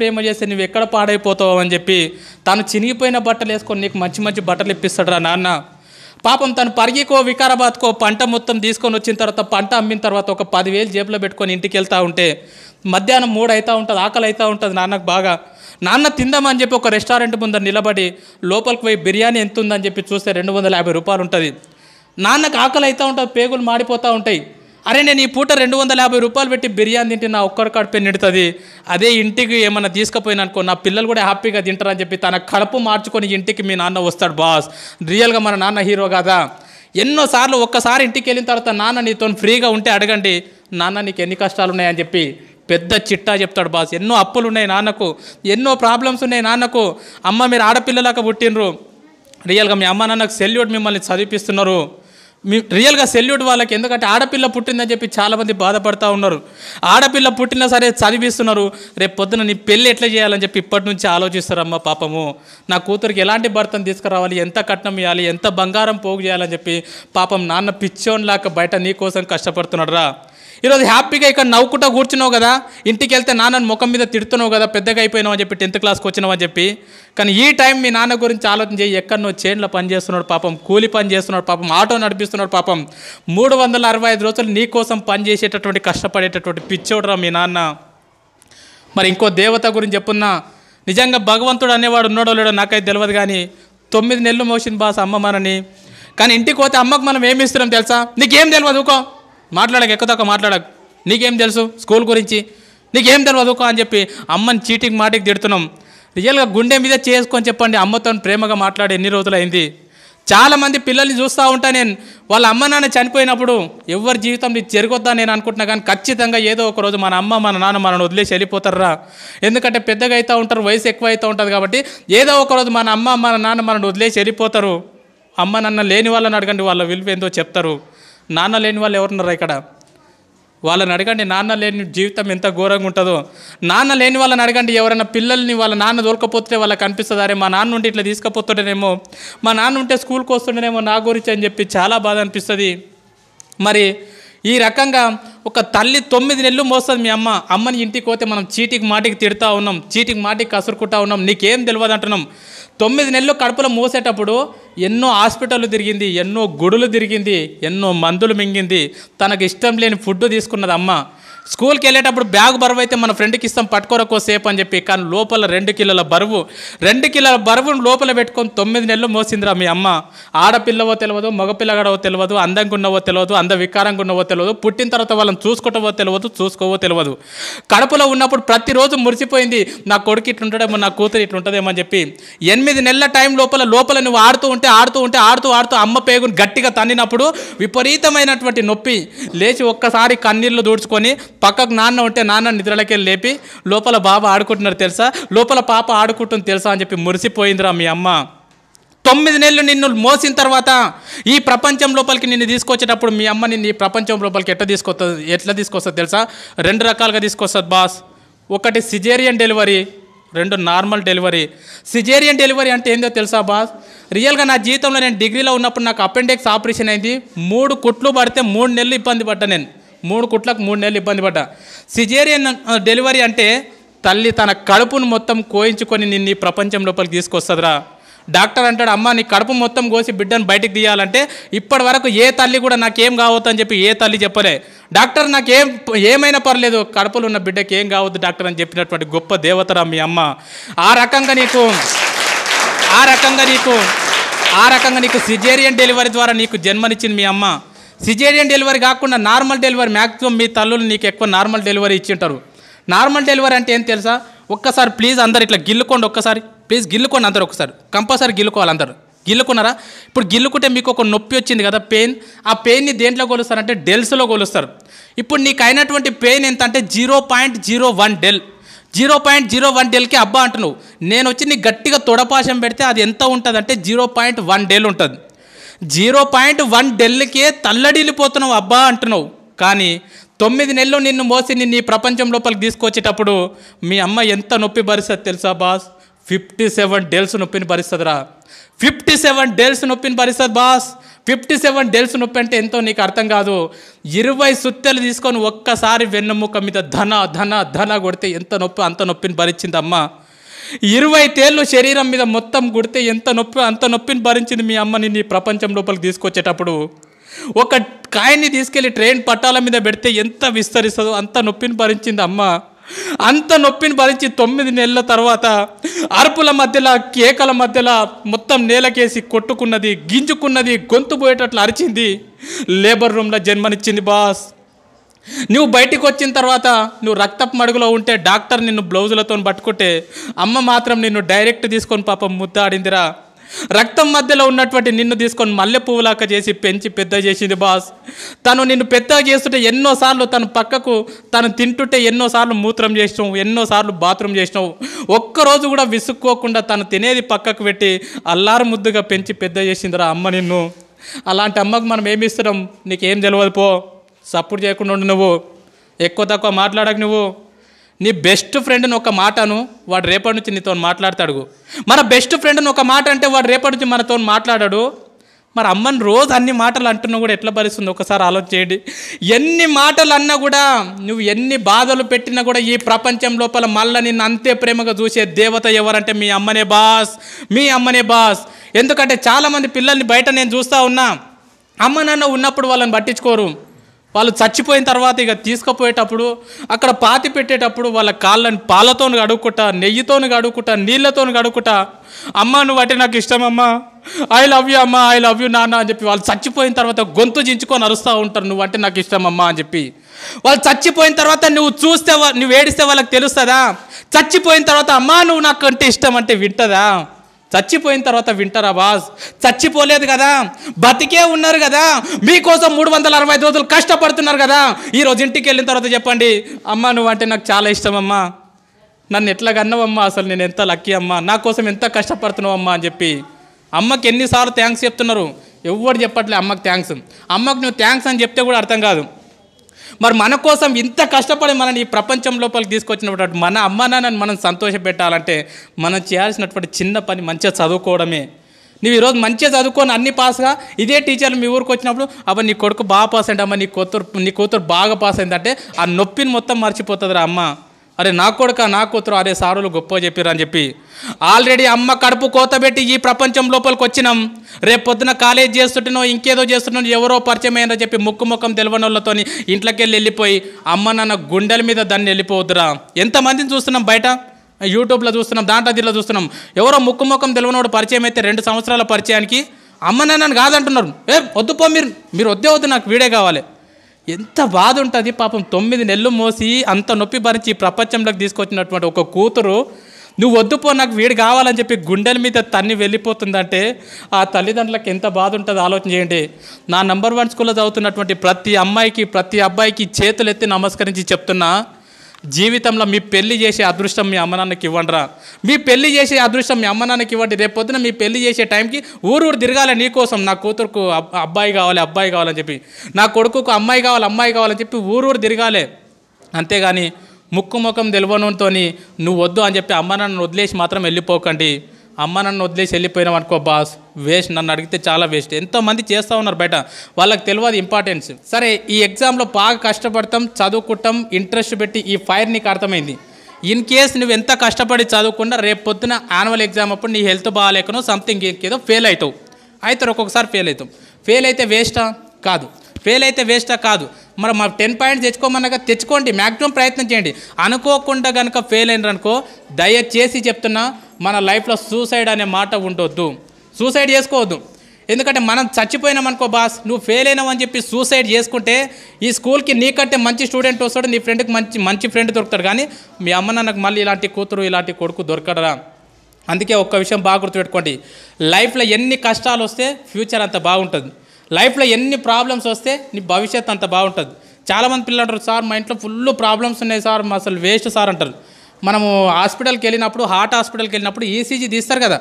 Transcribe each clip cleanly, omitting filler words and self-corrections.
ప్రేమ చేస్తే నువ్వు ఎక్కడ పాడైపోతావు అని చెప్పి తను చినిగిపోయిన బట్టలు వేసుకొని నీకు మంచి మంచి బట్టలు ఇప్పిస్తాడు రా నాన్న. పాపం తను పరిగికో వికారాబాద్కో పంట మొత్తం తీసుకొని వచ్చిన తర్వాత పంట అమ్మిన తర్వాత ఒక 10,000 జేబులో పెట్టుకొని ఇంటికి వెళ్తూ ఉంటే మధ్యాహ్నం 3 అవుతూ ఉంటుంది, ఆకలి అవుతూ ఉంటుంది నాన్నకు బాగా. నాన్న తిందామని చెప్పి ఒక రెస్టారెంట్ ముందర నిలబడి లోపలికి పోయి బిర్యానీ ఎంత ఉందని చెప్పి చూస్తే 250 రూపాయలు ఉంటుంది. నాన్నకు ఆకలి అవుతూ ఉంటుంది, పేగులు మాడిపోతూ ఉంటాయి. అరే నేను ఈ పూట 250 రూపాయలు పెట్టి బిర్యానీ తింటే నా ఒక్కడి కడుపు నిండుతుంది, అదే ఇంటికి ఏమన్నా తీసుకుపోయినా అనుకో నా పిల్లలు కూడా హ్యాపీగా తింటారని చెప్పి తన కడుపు మార్చుకొని ఇంటికి మీ నాన్న వస్తాడు బాస్. రియల్గా మన నాన్న హీరో కాదా? ఎన్నోసార్లు ఒక్కసారి ఇంటికి వెళ్ళిన తర్వాత నాన్న నీతో ఫ్రీగా ఉంటే అడగండి, నాన్న నీకు ఎన్ని కష్టాలు ఉన్నాయని చెప్పి పెద్ద చిట్టా చెప్తాడు బాస్. ఎన్నో అప్పులు ఉన్నాయి నాన్నకు, ఎన్నో ప్రాబ్లమ్స్ ఉన్నాయి నాన్నకు. అమ్మ మీరు ఆడపిల్లలాగా పుట్టినరు, రియల్గా మీ అమ్మ నాన్నకు సెల్యూట్, మిమ్మల్ని చదివిపిస్తున్నారు. రియల్గా సెల్యూట్ వాళ్ళకి. ఎందుకంటే ఆడపిల్ల పుట్టిందని చెప్పి చాలామంది బాధపడుతూ ఉన్నారు. ఆడపిల్ల పుట్టినా సరే చదివిస్తున్నారు, రేపు పొద్దున నీ పెళ్ళి ఎట్లా చేయాలని చెప్పి ఇప్పటి నుంచి ఆలోచిస్తారు. అమ్మ పాపము నా కూతురికి ఎలాంటి భర్తను తీసుకురావాలి, ఎంత కట్నం ఇవ్వాలి, ఎంత బంగారం పోగు చేయాలని చెప్పి పాపం నాన్న పిచ్చోన్లాగా బయట నీ కోసం కష్టపడుతున్నాడు రా. ఈరోజు హ్యాపీగా ఇక్కడ నవ్వుకుంటా కూర్చున్నావు కదా, ఇంటికి వెళ్తే నాన్నని ముఖం మీద తిడుతున్నావు కదా, పెద్దగా అయిపోయినావు అని చెప్పి 10th క్లాస్కి వచ్చినావు అని చెప్పి. కానీ ఈ టైం మీ నాన్న గురించి ఆలోచన చేయి. ఎక్కడనో చేన్లో పని చేస్తున్నాడు పాపం, కూలి పని చేస్తున్నాడు పాపం, ఆటో నడిపిస్తున్నాడు పాపం. 365 రోజులు నీ కోసం పని చేసేటటువంటి కష్టపడేటటువంటి పిచ్చోడురా మీ నాన్న. మరి ఇంకో దేవత గురించి చెప్పున్నా, నిజంగా భగవంతుడు అనేవాడు ఉన్నాడో లేడో నాకైతే తెలియదు, కానీ 9 నెలలు మోసింది బాస్ అమ్మ మనని. కానీ ఇంటికి పోతే అమ్మకు మనం ఏమి ఇస్తున్నాం తెలుసా? నీకేం తెలియదు ఊకో, మాట్లాడక ఎక్కువ మాట్లాడక, నీకేం తెలుసు స్కూల్ గురించి, నీకేం తెలియదు ఊకో అని చెప్పి అమ్మని చీటికి మాటికి తిడుతున్నాం. రియల్గా గుండె మీద చేసుకొని చెప్పండి, అమ్మతో ప్రేమగా మాట్లాడి ఎన్ని రోజులైంది. చాలామంది పిల్లల్ని చూస్తూ ఉంటా నేను, వాళ్ళ అమ్మ నాన్న చనిపోయినప్పుడు ఎవరి జీవితం ఇది జరగొద్దా నేను అనుకుంటున్నా, కానీ ఖచ్చితంగా ఏదో ఒక రోజు మన అమ్మ మన నాన్న మనల్ని వదిలేసి వెళ్ళిపోతారా. ఎందుకంటే పెద్దగా అవుతూ ఉంటారు, వయసు ఎక్కువ అవుతూ ఉంటుంది కాబట్టి ఏదో ఒక రోజు మన అమ్మ మన నాన్న మనల్ని వదిలేసి వెళ్ళిపోతారు. అమ్మ నాన్న లేని వాళ్ళని అడగండి, వాళ్ళ విలువ ఏందో చెప్తారు. నాన్న లేని వాళ్ళు ఎవరున్నారా ఇక్కడ? వాళ్ళని అడగండి, నాన్న లేని జీవితం ఎంత ఘోరంగా ఉంటుందో. నాన్న లేని వాళ్ళని అడగండి, ఎవరైనా పిల్లల్ని వాళ్ళ నాన్న దొరకపోతే వాళ్ళకి అనిపిస్తుంది, అరే మా నాన్న ఉంటే ఇట్లా తీసుకుపోతుండేనేమో, మా నాన్న ఉంటే స్కూల్కి వస్తుండేనేమో నా గురించి అని చెప్పి చాలా బాధ అనిపిస్తుంది. మరి ఈ రకంగా ఒక తల్లి 9 నెలలు మోస్తుంది మీ అమ్మని ఇంటికి పోతే మనం చీటికి మాటికి తిడుతూ ఉన్నాం, చీటికి మాటికి కసురుకుంటా ఉన్నాం, నీకేం తెలియదు అంటున్నాం. 9 నెలలు కడుపులో మోసేటప్పుడు ఎన్నో హాస్పిటళ్ళు తిరిగింది, ఎన్నో గుడులు తిరిగింది, ఎన్నో మందులు మింగింది, తనకు ఇష్టం లేని ఫుడ్ తీసుకున్నది అమ్మ. స్కూల్కి వెళ్ళేటప్పుడు బ్యాగ్ బరువు అయితే మన ఫ్రెండ్కి ఇస్తాం పట్టుకోరకో సేపు అని చెప్పి, కానీ లోపల 2 కిలోల బరువు, 2 కిలోల బరువును లోపల పెట్టుకొని 9 నెలలు మోసిందిరా మీ అమ్మ. ఆడపిల్లవో తెలియదు, మగపిల్లగాడవో తెలియదు, అందంగా ఉన్నవో తెలియదు, వికారంగా ఉన్నవో తెలియదు, పుట్టిన తర్వాత వాళ్ళని చూసుకుంటావో తెలియదు, చూసుకోవో తెలియదు. కడుపులో ఉన్నప్పుడు ప్రతిరోజు మురిసిపోయింది, నా కొడుకు ఇట్లుంటాడేమో, నా కూతురు ఇట్లుంటుందేమో అని చెప్పి. 8 నెలల టైం లోపల నువ్వు ఆడుతూ ఉంటే అమ్మ పేగుని గట్టిగా తన్నినప్పుడు విపరీతమైనటువంటి నొప్పి. లేచి ఒక్కసారి కన్నీళ్ళు దూడ్చుకొని పక్కకు నాన్న ఉంటే నాన్న నిద్రలకి లేపి లోపల బాబా ఆడుకుంటున్నారు తెలుసా, లోపల పాప ఆడుకుంటుంది తెలుసా అని చెప్పి మురిసిపోయిందిరా మీ అమ్మ. 9 నెలలు నిన్ను మోసిన తర్వాత ఈ ప్రపంచం లోపలికి నిన్ను తీసుకొచ్చేటప్పుడు మీ అమ్మ నిన్ను ఈ ప్రపంచం లోపలికి ఎట్లా తీసుకొస్తుంది తెలుసా? 2 రకాలుగా తీసుకొస్తుంది బాస్. ఒకటి caesarean delivery, 2 normal delivery. Caesarean delivery అంటే ఏందో తెలుసా బాస్? రియల్గా నా జీవితంలో నేను డిగ్రీలో ఉన్నప్పుడు నాకు అపెండిక్స్ ఆపరేషన్ అయింది. 3 కుట్లు పడితే 3 నెలలు ఇబ్బంది పడ్డా నేను. 3 కుట్లకు 3 నెలలు ఇబ్బంది పడ్డా. సిజేరియన్ డెలివరీ అంటే తల్లి తన కడుపును మొత్తం కోయించుకొని నిన్ను ఈ ప్రపంచం లోపలికి తీసుకొస్తుందిరా. డాక్టర్ అంటాడు, అమ్మ నీ కడుపు మొత్తం కోసి బిడ్డను బయటికి తీయాలంటే ఇప్పటి వరకు ఏ తల్లి కూడా నాకేం కావద్దు అని చెప్పి ఏ తల్లి చెప్పలే. డాక్టర్ ఏమైనా పర్లేదు, కడుపులో ఉన్న బిడ్డకి ఏం కావద్దు డాక్టర్ అని చెప్పినటువంటి గొప్ప దేవతరా మీ అమ్మ. ఆ రకంగా నీకు సిజేరియన్ డెలివరీ ద్వారా నీకు జన్మనిచ్చింది మీ అమ్మ. సిజేరియన్ డెలివరీ కాకుండా నార్మల్ డెలివరీ, మ్యాక్సిమం మీ తల్లులు నీకు ఎక్కువ నార్మల్ డెలివరీ ఇచ్చింటారు. నార్మల్ డెలివరీ అంటే ఏం తెలుసా? ఒక్కసారి ప్లీజ్ అందరు ఇట్లా గిల్లుకోండి, ఒక్కసారి ప్లీజ్ గిల్లుకోండి అందరు, ఒకసారి కంపల్సరీ గిల్లుకోవాలి అందరు. గిల్లుకున్నారా? ఇప్పుడు గిల్లుకుంటే మీకు ఒక నొప్పి వచ్చింది కదా, పెయిన్. ఆ పెయిన్ని దేంట్లో కొలుస్తారంటే డెల్స్లో కొలుస్తారు. ఇప్పుడు నీకు అయినటువంటి పెయిన్ ఎంత అంటే 0.01 డెల్. 0.01 డెల్కి అబ్బా అంటున్నావు. నేను వచ్చి నీకు గట్టిగా తొడపాశం పెడితే అది ఎంత ఉంటుంది అంటే 0.1 డెల్ ఉంటుంది. 0.1 డెల్కే తల్లడిల్లిపోతున్నావు అబ్బా అంటున్నావు. కానీ 9 నెలలు నిన్ను మోసి నిన్ను ఈ ప్రపంచం లోపలికి తీసుకొచ్చేటప్పుడు మీ అమ్మ ఎంత నొప్పి భరిస్తుంది తెలుసా బాస్? 57 డెల్స్ నొప్పిని భరిస్తుందిరా. 57 డెల్స్ నొప్పిని భరిస్తుంది బాస్. 57 డెల్స్ నొప్పి అంటే ఎంతో నీకు అర్థం కాదు. 20 సుత్తెలు తీసుకొని ఒక్కసారి వెన్నెముక మీద ధన ధన ధన కొడితే ఎంత నొప్పి, అంత నొప్పిని భరించింది అమ్మ. 20 తేళ్ళు శరీరం మీద మొత్తం కొడితే ఎంత నొప్పి, అంత నొప్పిని భరించింది మీ అమ్మని నీ ప్రపంచం లోపలికి తీసుకొచ్చేటప్పుడు. ఒక కాయన్ని తీసుకెళ్ళి ట్రైన్ పట్టాల మీద పెడితే ఎంత విస్తరిస్తుందో అంత నొప్పిని భరించింది అమ్మ. అంత నొప్పిని భరించి 9 నెలల తర్వాత అరుపుల మధ్యలో, కేకల మధ్యలో మొత్తం నేలకేసి కొట్టుకున్నది, గింజుకున్నది, గొంతు పోయేటట్లు అరిచింది. లేబర్ రూమ్లో జన్మనిచ్చింది బాస్. నువ్వు బయటికి వచ్చిన తర్వాత నువ్వు రక్తపు మడుగులో ఉంటే డాక్టర్ నిన్ను బ్లౌజులతో పట్టుకుంటే అమ్మ మాత్రం నిన్ను డైరెక్ట్ తీసుకొని పాపం ముద్దాడిందిరా. రక్తం మధ్యలో ఉన్నటువంటి నిన్ను తీసుకొని మల్లె పువ్వులాక చేసి పెంచి పెద్ద చేసింది బాస్. తను నిన్ను పెద్ద చేస్తుంటే ఎన్నోసార్లు తను పక్కకు తను తింటుంటే ఎన్నోసార్లు మూత్రం చేసినావు, ఎన్నోసార్లు బాత్రూమ్ చేసినావు. ఒక్కరోజు కూడా విసుక్కోకుండా తను తినేది పక్కకు పెట్టి అల్లారు ముద్దుగా పెంచి పెద్ద చేసిందిరా అమ్మ నిన్ను. అలాంటి అమ్మకు మనం ఏమి ఇస్తున్నాం? నీకేం తెలియదు పో. సపోర్ట్ చేయకుండా ఉండు, నువ్వు ఎక్కువ తక్కువ మాట్లాడకు. నువ్వు నీ బెస్ట్ ఫ్రెండ్ని ఒక మాటను వాడు రేపటి నుంచి నీతో మాట్లాడతాడు. మన బెస్ట్ ఫ్రెండ్ని ఒక మాట అంటే వాడు రేపటి నుంచి మనతో మాట్లాడాడు. మరి అమ్మని రోజు అన్ని మాటలు అంటున్నా కూడా ఎట్లా భరిస్తుంది ఒకసారి ఆలోచన చేయండి. ఎన్ని మాటలు అన్నా కూడా, నువ్వు ఎన్ని బాధలు పెట్టినా కూడా ఈ ప్రపంచం లోపల మళ్ళీ నిన్ను అంతే ప్రేమగా చూసే దేవత ఎవరంటే మీ అమ్మనే బాస్, మీ అమ్మనే బాస్. ఎందుకంటే చాలామంది పిల్లల్ని బయట నేను చూస్తూ ఉన్నా, అమ్మ నాన్న ఉన్నప్పుడు వాళ్ళని పట్టించుకోరు. వాళ్ళు చచ్చిపోయిన తర్వాత ఇక తీసుకుపోయేటప్పుడు అక్కడ పాతి పెట్టేటప్పుడు వాళ్ళ కాళ్ళని పాలతో కడుక్కుంటా, నెయ్యితో కడుక్కుంటా, నీళ్ళతో కడుక్కుంటా, అమ్మ నువ్వు అంటే నాకు ఇష్టం అమ్మ, ఐ లవ్ యూ అమ్మ, ఐ లవ్ యూ నాన్న అని చెప్పి వాళ్ళు చచ్చిపోయిన తర్వాత గొంతు జించుకొని అరుస్తూ ఉంటారు, నువ్వు అంటే నాకు ఇష్టం అమ్మ అని చెప్పి. వాళ్ళు చచ్చిపోయిన తర్వాత నువ్వు చూస్తే, నువ్వు ఏడిస్తే వాళ్ళకి తెలుస్తుందా? చచ్చిపోయిన తర్వాత అమ్మ నువ్వు నాకు అంటే ఇష్టం అంటే వింటదా? చచ్చిపోయిన తర్వాత వింటారా బాస్? చచ్చిపోలేదు కదా, బతికే ఉన్నారు కదా, మీకోసం 365 రోజులు కష్టపడుతున్నారు కదా. ఈరోజు ఇంటికి వెళ్ళిన తర్వాత చెప్పండి, అమ్మ నువ్వు అంటే నాకు చాలా ఇష్టం అమ్మా, నన్ను ఎట్లా కన్నావమ్మా, అసలు నేను ఎంత లక్కీ అమ్మా, నా కోసం ఎంత కష్టపడుతున్నావు అమ్మా అని చెప్పి. అమ్మకి ఎన్నిసార్లు థ్యాంక్స్ చెప్తున్నారు, ఎవరు చెప్పట్లే అమ్మకి థ్యాంక్స్. అమ్మకు నువ్వు థ్యాంక్స్ అని చెప్తే కూడా అర్థం కాదు. మరి మన కోసం ఇంత కష్టపడి మనని ఈ ప్రపంచం లోపలికి తీసుకొచ్చినటువంటి మన అమ్మ నాన్నని మనం సంతోషపెట్టాలంటే మనం చేయాల్సినటువంటి చిన్న పని మంచిగా చదువుకోవడమే. నువ్వు ఈరోజు మంచిగా చదువుకొని అన్ని పాస్గా ఇదే టీచర్లు మీ ఊరికి వచ్చినప్పుడు అబ్బా నీ కొడుకు బాగా పాస్ అయింది అమ్మ, నీ కూతురు బాగా పాస్ అయిందంటే ఆ నొప్పిని మొత్తం మర్చిపోతుందిరా అమ్మ. అరే నా కొడుక నా కూతురు, అరే సారులు గొప్ప చెప్పారు అని చెప్పి. ఆల్రెడీ అమ్మ కడుపు కోతబెట్టి ఈ ప్రపంచం లోపలికి వచ్చినాం. రేపు పొద్దున కాలేజ్ చేస్తుంటున్నావు, ఇంకేదో చేస్తున్నావు, ఎవరో పరిచయం అయ్యారని చెప్పి ముఖం తెలియని వాళ్ళతో ఇంట్లోకి వెళ్ళిపోయి అమ్మ నాన్న గుండెల మీద దాన్ని వెళ్ళిపోవద్దురా. ఎంతమందిని చూస్తున్నాం బయట, యూట్యూబ్లో చూస్తున్నాం, దాంట్లో దీంట్లో చూస్తున్నాం. ఎవరో ముఖం తెలియనోడు పరిచయం అయితే 2 సంవత్సరాల పరిచయానికి అమ్మ నాన్నని కాదంటున్నారు. వద్దుపో, మీరు వద్దు, నాకు వీడే కావాలి. ఎంత బాధ ఉంటుంది పాపం. 9 నెలలు మోసి అంత నొప్పి భరించి ఈ ప్రపంచంలోకి తీసుకొచ్చినటువంటి ఒక కూతురు నువ్వు వద్దుపో నాకు వీడు కావాలని చెప్పి గుండెల మీద తన్ని వెళ్ళిపోతుందంటే ఆ తల్లిదండ్రులకు ఎంత బాధ ఉంటుందో ఆలోచన చేయండి. నా నంబర్ 1 స్కూల్లో చదువుతున్నటువంటి ప్రతి అమ్మాయికి ప్రతి అబ్బాయికి చేతులు ఎత్తి నమస్కరించి చెప్తున్నా, జీవితంలో మీ పెళ్లి చేసే అదృష్టం మీ అమ్మ నాన్నకి ఇవ్వండిరా. మీ పెళ్లి చేసే అదృష్టం మీ అమ్మ నాన్నకి ఇవ్వండి. రేపు పొద్దున మీ పెళ్లి చేసే టైంకి ఊరు తిరగాలి నీకోసం. నా కూతురుకు అబ్బాయి కావాలని చెప్పి, నా కొడుకుకు అమ్మాయి కావాలని చెప్పి ఊరు తిరగాలి. అంతేగాని ముఖం తెలియనుతో నువ్వు వద్దు అని చెప్పి అమ్మ నాన్నను వదిలేసి మాత్రం వెళ్ళిపోకండి. అమ్మ నన్ను వదిలేసి వెళ్ళిపోయినాం అనుకో బాస్, వేస్ట్. నన్ను అడిగితే చాలా వేస్ట్. ఎంతోమంది చేస్తూ ఉన్నారు బయట, వాళ్ళకి తెలియదు ఇంపార్టెన్స్. సరే ఈ ఎగ్జామ్లో బాగా కష్టపడతాం, చదువుకుంటాం, ఇంట్రెస్ట్ పెట్టి ఈ ఫైర్ నీకు అర్థమైంది. ఇన్ కేస్ నువ్వు ఎంత కష్టపడి చదువుకున్నా రేపు పొద్దున యాన్యువల్ ఎగ్జామ్ అప్పుడు నీ హెల్త్ బాగాలేకనో సంథింగ్ ఏదో ఫెయిల్ అవుతావు. ఒక్కొక్కసారి ఫెయిల్ అవుతాం. ఫెయిల్ అయితే వేస్టా? కాదు. మరి మా 10 పాయింట్స్ తెచ్చుకోమన్నాక తెచ్చుకోండి, మ్యాక్సిమం ప్రయత్నం చేయండి. అనుకోకుండా కనుక ఫెయిల్ అయినారనుకో, దయచేసి చెప్తున్నా, మన లైఫ్లో సూసైడ్ అనే మాట ఉండొద్దు. సూసైడ్ చేసుకోవద్దు. ఎందుకంటే మనం చచ్చిపోయినామనుకో బాస్, నువ్వు ఫెయిల్ అయినావు అని చెప్పి సూసైడ్ చేసుకుంటే ఈ స్కూల్కి నీకంటే మంచి స్టూడెంట్ వస్తాడు, నీ ఫ్రెండ్కి మంచి ఫ్రెండ్ దొరుకుతాడు. కానీ మీ అమ్మ నాన్నకు మళ్ళీ ఇలాంటి కూతురు ఇలాంటి కొడుకు దొరకడరా. అందుకే ఒక్క విషయం బాగా గుర్తుపెట్టుకోండి, లైఫ్లో ఎన్ని కష్టాలు వస్తే ఫ్యూచర్ అంత బాగుంటుంది. లైఫ్లో ఎన్ని ప్రాబ్లమ్స్ వస్తే నీ భవిష్యత్తు అంత బాగుంటుంది. చాలామంది పిల్లలు అంటారు, సార్ మా ఇంట్లో ఫుల్ ప్రాబ్లమ్స్ ఉన్నాయి సార్, అసలు వేస్ట్ సార్ అంటారు. మనము హాస్పిటల్కి వెళ్ళినప్పుడు, హార్ట్ హాస్పిటల్కి వెళ్ళినప్పుడు ఈసీజీ తీస్తారు కదా,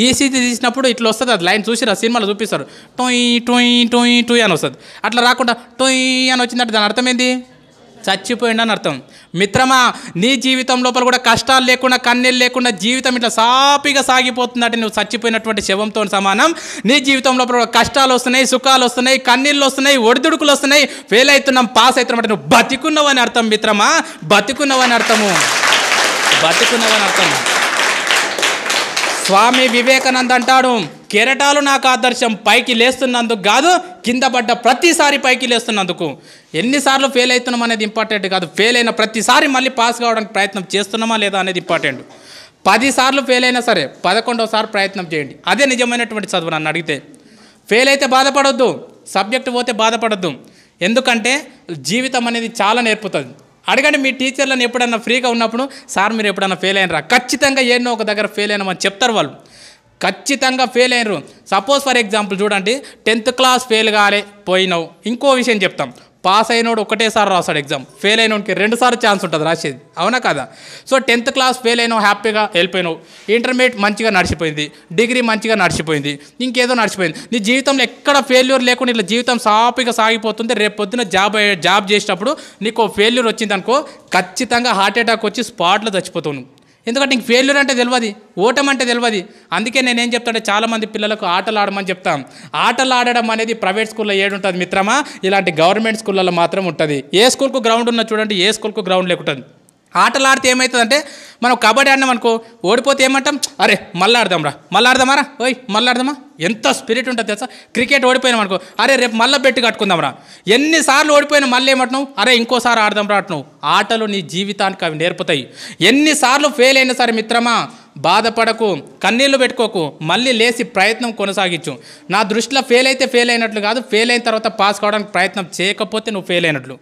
ఈసీజీ తీసినప్పుడు ఇట్లా వస్తుంది, అది లైన్ చూసిరా, సినిమాలో చూపిస్తారు, టొయ్ టొయ్ టొయ్ టొయ్ అని వస్తుంది. అట్లా రాకుండా టొయ్ అని వచ్చిందంటే దాని అర్థం ఏంది? చచ్చిపోయిండని అర్థం. మిత్రమా, నీ జీవితం లోపల కూడా కష్టాలు లేకుండా కన్నీళ్ళు లేకుండా జీవితం ఇట్లా సాపిగా సాగిపోతుందంటే నువ్వు చచ్చిపోయినటువంటి శవంతో సమానం. నీ జీవితం లోపల కూడా కష్టాలు వస్తున్నాయి, సుఖాలు వస్తున్నాయి, కన్నీళ్ళు వస్తున్నాయి, ఒడిదుడుకులు వస్తున్నాయి, ఫెయిల్ అవుతున్నాం, పాస్ అవుతున్నాం అంటే నువ్వు బతికున్నావని అర్థం మిత్రమా, బతికున్నావని అర్థము, బతికున్నావని అర్థం. స్వామి వివేకానంద అంటాడు, కెరటాలు నాకు ఆదర్శం, పైకి లేస్తున్నందుకు కాదు, కింద పడ్డ ప్రతిసారి పైకి లేస్తున్నందుకు. ఎన్నిసార్లు ఫెయిల్ అవుతున్నాం అనేది ఇంపార్టెంట్ కాదు, ఫెయిల్ అయిన ప్రతిసారి మళ్ళీ పాస్ కావడానికి ప్రయత్నం చేస్తున్నామా లేదా అనేది ఇంపార్టెంట్. 10 సార్లు ఫెయిల్ అయినా సరే 11వ ప్రయత్నం చేయండి, అదే నిజమైనటువంటి చదువు. నన్ను అడిగితే ఫెయిల్ అయితే బాధపడొద్దు, సబ్జెక్టు పోతే బాధపడొద్దు, ఎందుకంటే జీవితం అనేది చాలా నేర్పుతుంది. అడగండి మీ టీచర్లను, ఎప్పుడన్నా ఫ్రీగా ఉన్నప్పుడు, సార్ మీరు ఎప్పుడన్నా ఫెయిల్ అయినరా? ఖచ్చితంగా ఏన్నో ఒక దగ్గర ఫెయిల్ అయినామని చెప్తారు వాళ్ళు, ఖచ్చితంగా ఫెయిల్ అయినరు. సపోజ్ ఫర్ ఎగ్జాంపుల్ చూడండి, 10th క్లాస్ ఫెయిల్ కాలే పోయినావు, ఇంకో విషయం చెప్తాం, పాస్ అయినోడు ఒకటేసారి రాస్తాడు ఎగ్జామ్, ఫెయిల్ అయినోడికి 2 సార్లు ఛాన్స్ ఉంటుంది రాసేది, అవునా కదా? సో 10th క్లాస్ ఫెయిల్ అయినావు, హ్యాపీగా వెళ్ళిపోయినావు, ఇంటర్మీడియట్ మంచిగా నడిచిపోయింది, డిగ్రీ మంచిగా నడిచిపోయింది, ఇంకేదో నడిచిపోయింది, నీ జీవితంలో ఎక్కడ ఫెయిల్యూర్ లేకుండా ఇట్లా జీవితం సాఫీగా సాగిపోతుంది. రేపు పొద్దున జాబ్ చేసేటప్పుడు నీకు ఫెయిల్యూర్ వచ్చింది అనుకో, ఖచ్చితంగా హార్ట్ అటాక్ వచ్చి స్పాట్లో చచ్చిపోతావు నువ్వు. ఎందుకంటే నీకు ఫెయిల్యూర్ అంటే తెలియదు, ఓటం అంటే తెలియదు. అందుకే నేనేం చెప్తానంటే చాలామంది పిల్లలకు ఆటలు ఆడమని చెప్తాం. ఆటలు ఆడడం అనేది ప్రైవేట్ స్కూల్లో ఏడుంటుంది మిత్రమా, ఇలాంటి గవర్నమెంట్ స్కూళ్ళలో మాత్రం ఉంటుంది. ఏ స్కూల్కు గ్రౌండ్ ఉన్నా చూడండి, ఏ స్కూల్కు గ్రౌండ్ లేకుంటుంది. ఆటలు ఆడితే ఏమవుతుందంటే, మనం కబడ్డీ ఆడినాం అనుకో, ఓడిపోతే ఏమంటాం, అరే మళ్ళీ ఆడదాంరా, మళ్ళీ ఆడదామారా, ఓయ్ మళ్ళీ ఆడదామా, ఎంత స్పిరిట్ ఉంటుంది తెలుసా. క్రికెట్ ఓడిపోయినాం అనుకో, అరే రేపు మళ్ళీ బెట్టు కట్టుకుందాంరా, ఎన్నిసార్లు ఓడిపోయినా మళ్ళీ ఏమంటున్నావు, అరే ఇంకోసారి ఆడదాంరా అంటున్నావు. ఆటలు నీ జీవితానికి అవి నేర్పుతాయి. ఎన్నిసార్లు ఫెయిల్ అయినా సరే మిత్రమా, బాధపడకు, కన్నీళ్లు పెట్టుకోకు, మళ్ళీ లేచి ప్రయత్నం కొనసాగించు. నా దృష్టిలో ఫెయిల్ అయితే ఫెయిల్ అయినట్లు కాదు, ఫెయిల్ అయిన తర్వాత పాస్ కావడానికి ప్రయత్నం చేయకపోతే నువ్వు ఫెయిల్ అయినట్లు.